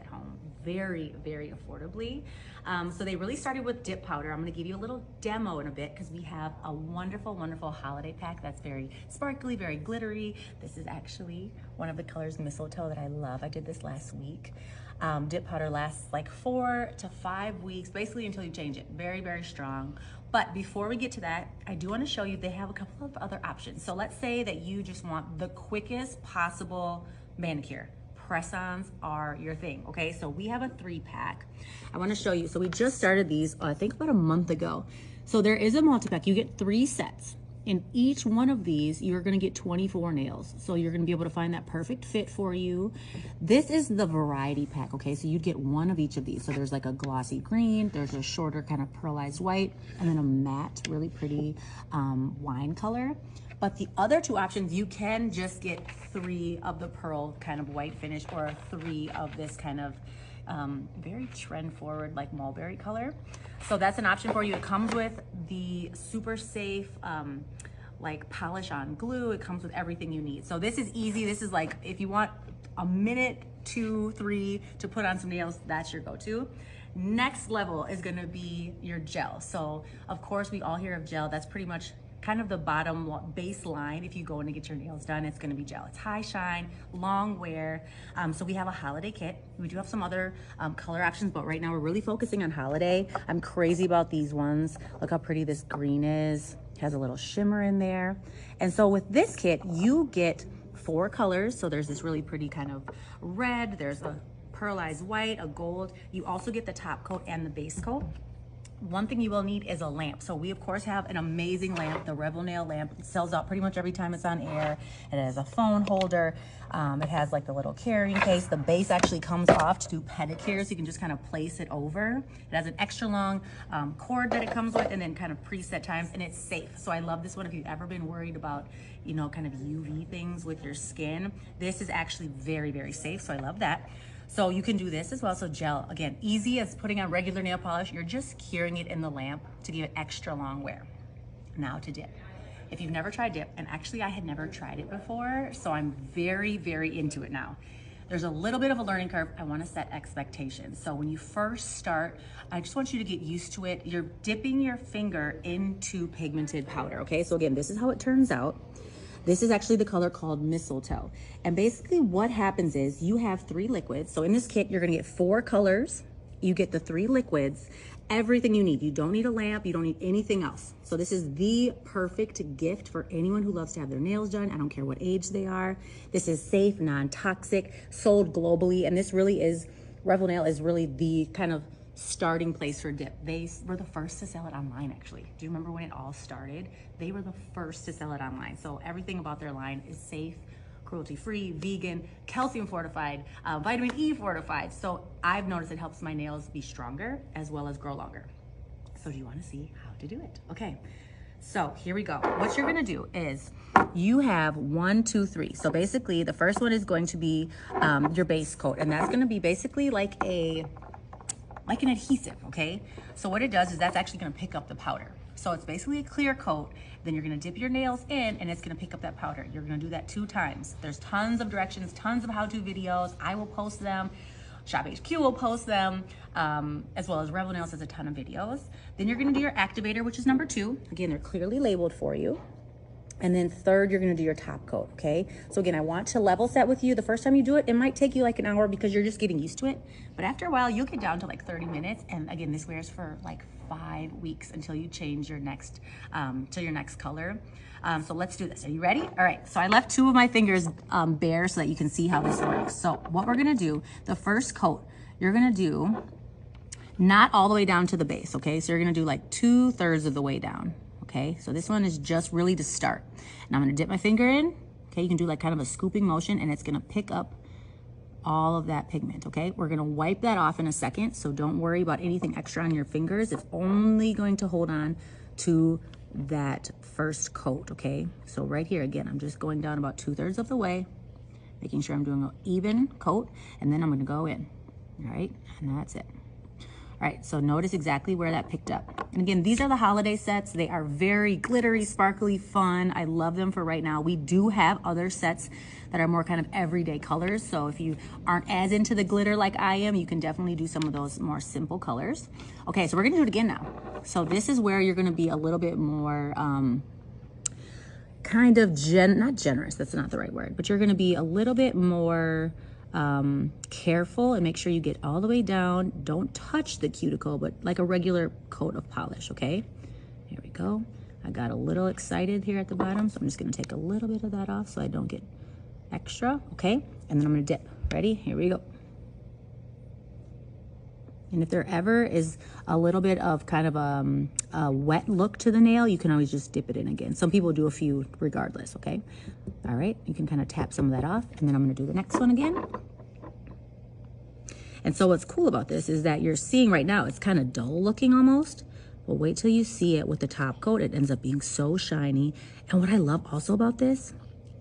at home very, very affordably. So they really started with dip powder. I'm gonna give you a little demo in a bit because we have a wonderful, wonderful holiday pack that's very sparkly, very glittery. This is actually one of the colors mistletoe that I love. I did this last week. Dip powder lasts like 4 to 5 weeks, basically until you change it. Very, very strong. But before we get to that, I do want to show you they have a couple of other options. So let's say that you just want the quickest possible manicure. Press-ons are your thing, okay? So we have a 3-pack. I want to show you. So we just started these, I think about a month ago. So there is a multi-pack. You get 3 sets. In each one of these, you're gonna get 24 nails. So you're gonna be able to find that perfect fit for you. This is the variety pack, okay? So you'd get one of each of these. So there's like a glossy green, there's a shorter kind of pearlized white, and then a matte, really pretty wine color. But the other 2 options, you can just get 3 of the pearl kind of white finish or 3 of this kind of very trend forward like mulberry color. So that's an option for you. It comes with the super safe like polish on glue. It comes with everything you need. So this is easy. This is like if you want a minute, 2, 3 to put on some nails, that's your go-to. Next level is gonna be your gel. So of course we all hear of gel. That's pretty much kind of the bottom baseline. If you go in to get your nails done, it's gonna be gel. It's high shine, long wear. So we have a holiday kit. We do have some other color options, but right now we're really focusing on holiday. I'm crazy about these ones. Look how pretty this green is. It has a little shimmer in there. And so with this kit, you get 4 colors. So there's this really pretty kind of red, there's a pearlized white, a gold. You also get the top coat and the base coat. One thing you will need is a lamp. So we of course have an amazing lamp, the Revel nail lamp. It sells out pretty much every time it's on air. It has a phone holder. It has like the little carrying case. The base actually comes off to do pedicures. So you can just kind of place it over. It has an extra long cord that it comes with and then kind of preset times, and it's safe. So I love this one if you've ever been worried about, you know, kind of UV things with your skin. This is actually very, very safe. So I love that. So you can do this as well. So gel, again, easy as putting on regular nail polish. You're just curing it in the lamp to give it extra long wear. Now to dip. If you've never tried dip, and actually I had never tried it before, so I'm very, very into it now. There's a little bit of a learning curve. I wanna set expectations. So when you first start, I just want you to get used to it. You're dipping your finger into pigmented powder, okay? So again, this is how it turns out. This is actually the color called mistletoe. And basically what happens is you have 3 liquids. So in this kit, you're gonna get 4 colors. You get the 3 liquids, everything you need. You don't need a lamp, you don't need anything else. So this is the perfect gift for anyone who loves to have their nails done. I don't care what age they are. This is safe, non-toxic, sold globally. And this really is, Revel Nail is really the kind of starting place for dip. They were the first to sell it online, actually. Do you remember when it all started? They were the first to sell it online. So everything about their line is safe, cruelty-free, vegan, calcium fortified, vitamin E fortified. So I've noticed it helps my nails be stronger as well as grow longer. So do you want to see how to do it? Okay, so here we go. What you're gonna do is you have 1, 2, 3. So basically the first one is going to be your base coat, and that's gonna be basically like an adhesive, okay? So what it does is that's actually gonna pick up the powder. So it's basically a clear coat, then you're gonna dip your nails in and it's gonna pick up that powder. You're gonna do that 2 times. There's tons of directions, tons of how-to videos. I will post them. Shop HQ will post them, as well as Revel Nails has a ton of videos. Then you're gonna do your activator, which is number 2. Again, they're clearly labeled for you. And then third, you're gonna do your top coat, okay? So again, I want to level set with you. The first time you do it, it might take you like an hour because you're just getting used to it. But after a while, you'll get down to like 30 minutes. And again, this wears for like 5 weeks until you change your next, to your next color. So let's do this. Are you ready? All right, so I left 2 of my fingers bare so that you can see how this works. So what we're gonna do, the first coat, you're gonna do not all the way down to the base, okay? So you're gonna do like 2/3 of the way down. Okay, so this one is just really to start. And I'm gonna dip my finger in. Okay, you can do like kind of a scooping motion and it's gonna pick up all of that pigment, okay? We're gonna wipe that off in a second, so don't worry about anything extra on your fingers. It's only going to hold on to that first coat, okay? So right here, again, I'm just going down about 2/3 of the way, making sure I'm doing an even coat, and then I'm gonna go in, all right? And that's it. All right, so notice exactly where that picked up. And again, these are the holiday sets. They are very glittery, sparkly, fun. I love them for right now. We do have other sets that are more kind of everyday colors. So if you aren't as into the glitter like I am, you can definitely do some of those more simple colors. Okay, so we're gonna do it again now. So this is where you're gonna be a little bit more, kind of not generous, that's not the right word, but you're gonna be a little bit more careful and make sure you get all the way down. Don't touch the cuticle, but like a regular coat of polish, okay? Here we go. I got a little excited here at the bottom, so I'm just gonna take a little bit of that off so I don't get extra, okay? And then I'm gonna dip. Ready? Here we go. And if there ever is a little bit of kind of a wet look to the nail, you can always just dip it in again. Some people do a few regardless, okay? All right, you can kind of tap some of that off, and then I'm gonna do the next one again. And so what's cool about this is that you're seeing right now, it's kind of dull looking almost, but wait till you see it with the top coat. It ends up being so shiny. And what I love also about this,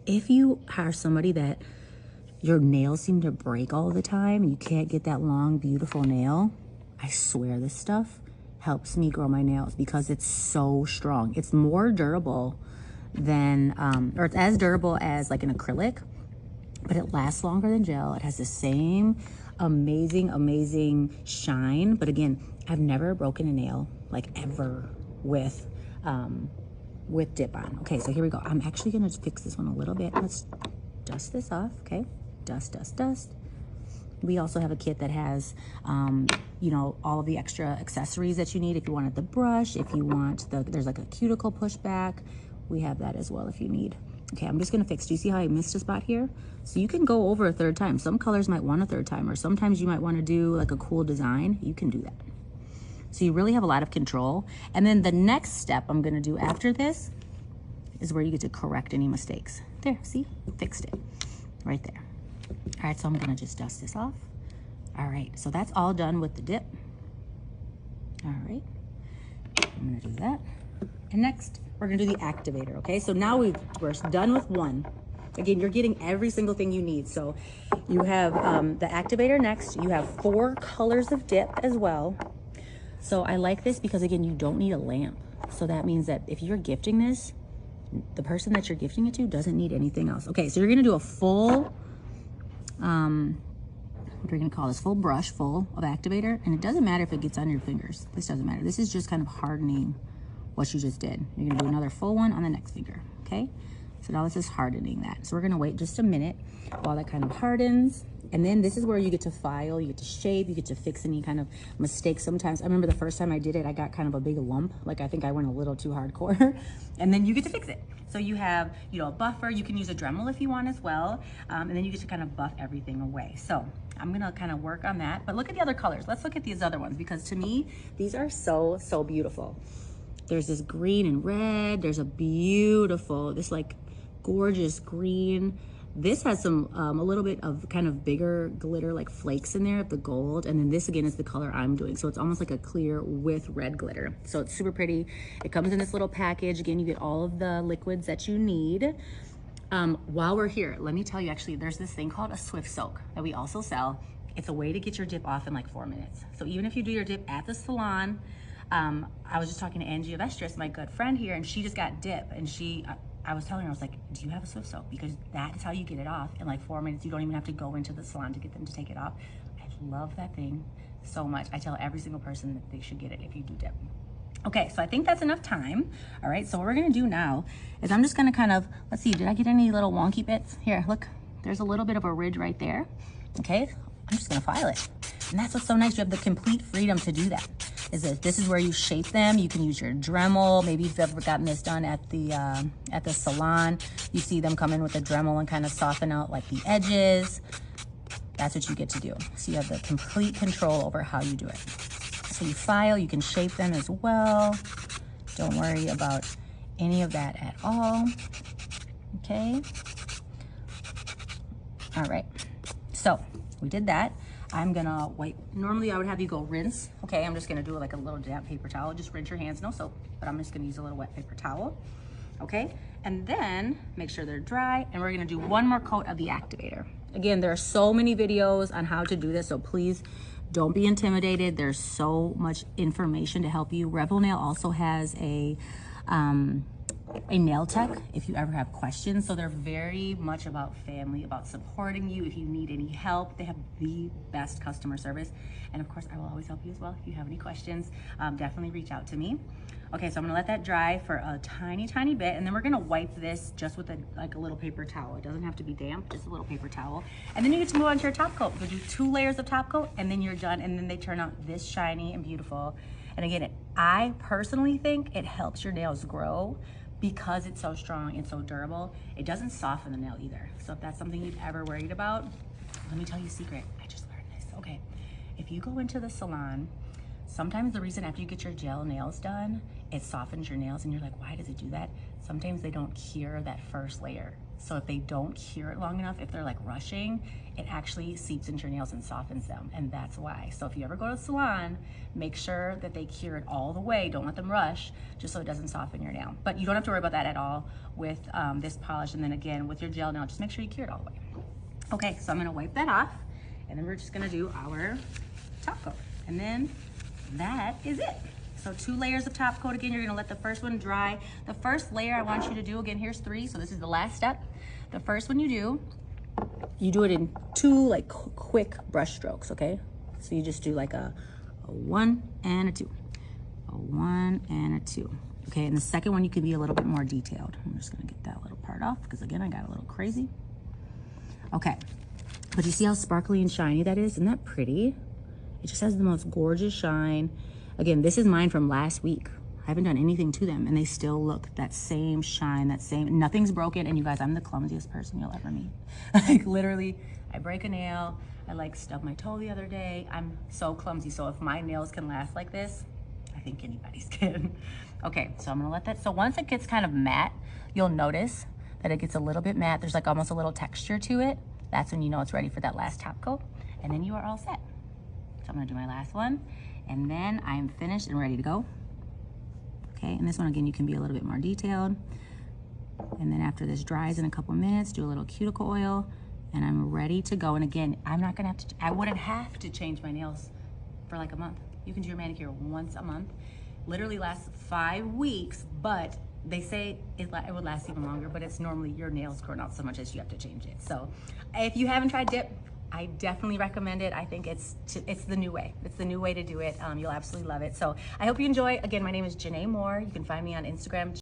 if you are somebody that your nails seem to break all the time, you can't get that long, beautiful nail, I swear this stuff helps me grow my nails because it's so strong. It's more durable than, or it's as durable as like an acrylic, but it lasts longer than gel. It has the same amazing, amazing shine. But again, I've never broken a nail like ever with dip on. Okay, so here we go. I'm actually gonna fix this one a little bit. Let's dust this off, okay? Dust, dust, dust. We also have a kit that has, you know, all of the extra accessories that you need. If you wanted the brush, if you want there's like a cuticle pushback, we have that as well if you need. Okay, I'm just gonna fix, do you see how I missed a spot here? So you can go over a third time. Some colors might want a third time, or sometimes you might wanna do like a cool design. You can do that. So you really have a lot of control. And then the next step I'm gonna do after this is where you get to correct any mistakes. There, see, fixed it, right there. All right, so I'm gonna just dust this off. All right, so that's all done with the dip. All right, I'm gonna do that. And next, we're gonna do the activator, okay? So now we're done with one. Again, you're getting every single thing you need. So you have the activator next. You have 4 colors of dip as well. So I like this because again, you don't need a lamp. So that means that if you're gifting this, the person that you're gifting it to doesn't need anything else. Okay, so you're gonna do a full, what are we gonna call this? Full brush full of activator. And it doesn't matter if it gets on your fingers. This doesn't matter. This is just kind of hardening what you just did. You're gonna do another full one on the next finger, okay? So now this is hardening that. So we're gonna wait just a minute while that kind of hardens. And then this is where you get to file, you get to shape, you get to fix any kind of mistakes. Sometimes, I remember the first time I did it, I got kind of a big lump. Like I think I went a little too hardcore. And then you get to fix it. So you have, you know, a buffer. You can use a Dremel if you want as well. And then you get to kind of buff everything away. So I'm gonna kind of work on that. But look at the other colors. Let's look at these other ones because to me, these are so, so beautiful. There's this green and red. There's a beautiful, this like gorgeous green. This has some, a little bit of kind of bigger glitter, like flakes in there of the gold. And then this again is the color I'm doing. So it's almost like a clear with red glitter. So it's super pretty. It comes in this little package. Again, you get all of the liquids that you need. While we're here, let me tell you, actually, there's this thing called a Swift Soak that we also sell. It's a way to get your dip off in like 4 minutes. So even if you do your dip at the salon, I was just talking to Angie of Estrus, my good friend here, and she just got dip, and I was telling her, I was like, do you have a Swift Soak? Because that is how you get it off in like 4 minutes. You don't even have to go into the salon to get them to take it off. I love that thing so much. I tell every single person that they should get it if you do dip. Okay, so I think that's enough time. All right, so what we're gonna do now is I'm just gonna kind of, let's see, did I get any little wonky bits? Here, look, there's a little bit of a ridge right there. Okay, I'm just gonna file it. And that's what's so nice, you have the complete freedom to do that. This is where you shape them. You can use your Dremel. Maybe if you've ever gotten this done at the salon, you see them come in with a Dremel and kind of soften out like the edges. That's what you get to do. So you have the complete control over how you do it. So you file, you can shape them as well. Don't worry about any of that at all. Okay. All right. So we did that. I'm gonna wipe. Normally I would have you go rinse. Okay, I'm just gonna do like a little damp paper towel. Just rinse your hands, no soap, but I'm just gonna use a little wet paper towel. Okay, and then make sure they're dry, and we're gonna do one more coat of the activator. Again, there are so many videos on how to do this, so please don't be intimidated. There's so much information to help you. Revel Nail also has a nail tech if you ever have questions. So they're very much about family, about supporting you. If you need any help, they have the best customer service. And of course, I will always help you as well. If you have any questions, definitely reach out to me. Okay, so I'm gonna let that dry for a tiny, tiny bit, and then we're gonna wipe this just with like a little paper towel. It doesn't have to be damp, just a little paper towel. And then you get to move on to your top coat. You'll do 2 layers of top coat, and then you're done, and then they turn out this shiny and beautiful. And again, I personally think it helps your nails grow because it's so strong and so durable. It doesn't soften the nail either. So if that's something you've ever worried about, let me tell you a secret. I just learned this. Okay, if you go into the salon, sometimes the reason after you get your gel nails done, it softens your nails and you're like, why does it do that? Sometimes they don't cure that first layer. So if they don't cure it long enough, if they're like rushing, it actually seeps into your nails and softens them, and that's why. So if you ever go to the salon, make sure that they cure it all the way. Don't let them rush, just so it doesn't soften your nail. But you don't have to worry about that at all with this polish. And then again, with your gel nail, just make sure you cure it all the way. Okay, so I'm gonna wipe that off, and then we're just gonna do our top coat. And then that is it. So 2 layers of top coat. Again, you're gonna let the first one dry. The first layer I want you to do, again, here's 3, so this is the last step. The first one you do it in 2 like quick brush strokes, okay? So you just do like a 1 and a 2, a 1 and a 2. Okay, and the second one you can be a little bit more detailed. I'm just gonna get that little part off because again, I got a little crazy. Okay, but you see how sparkly and shiny that is? Isn't that pretty? It just has the most gorgeous shine. Again, this is mine from last week. I haven't done anything to them and they still look that same shine, that same, nothing's broken. And you guys, I'm the clumsiest person you'll ever meet. Like literally, I break a nail. I like stubbed my toe the other day. I'm so clumsy. So if my nails can last like this, I think anybody's can. Okay, so I'm gonna let that, so once it gets kind of matte, you'll notice that it gets a little bit matte. There's like almost a little texture to it. That's when you know it's ready for that last top coat. And then you are all set. So I'm gonna do my last one. And then I'm finished and ready to go. Okay, and this one again, you can be a little bit more detailed. And then after this dries in a couple minutes, do a little cuticle oil, and I'm ready to go. And again, I'm not gonna have to, I wouldn't have to change my nails for like a month. You can do your manicure once a month. Literally lasts 5 weeks, but they say it would last even longer, but it's normally your nails growing out so much as you have to change it. So if you haven't tried dip, I definitely recommend it. I think it's the new way. It's the new way to do it. You'll absolutely love it. So I hope you enjoy. Again, my name is Janae Moore. You can find me on Instagram.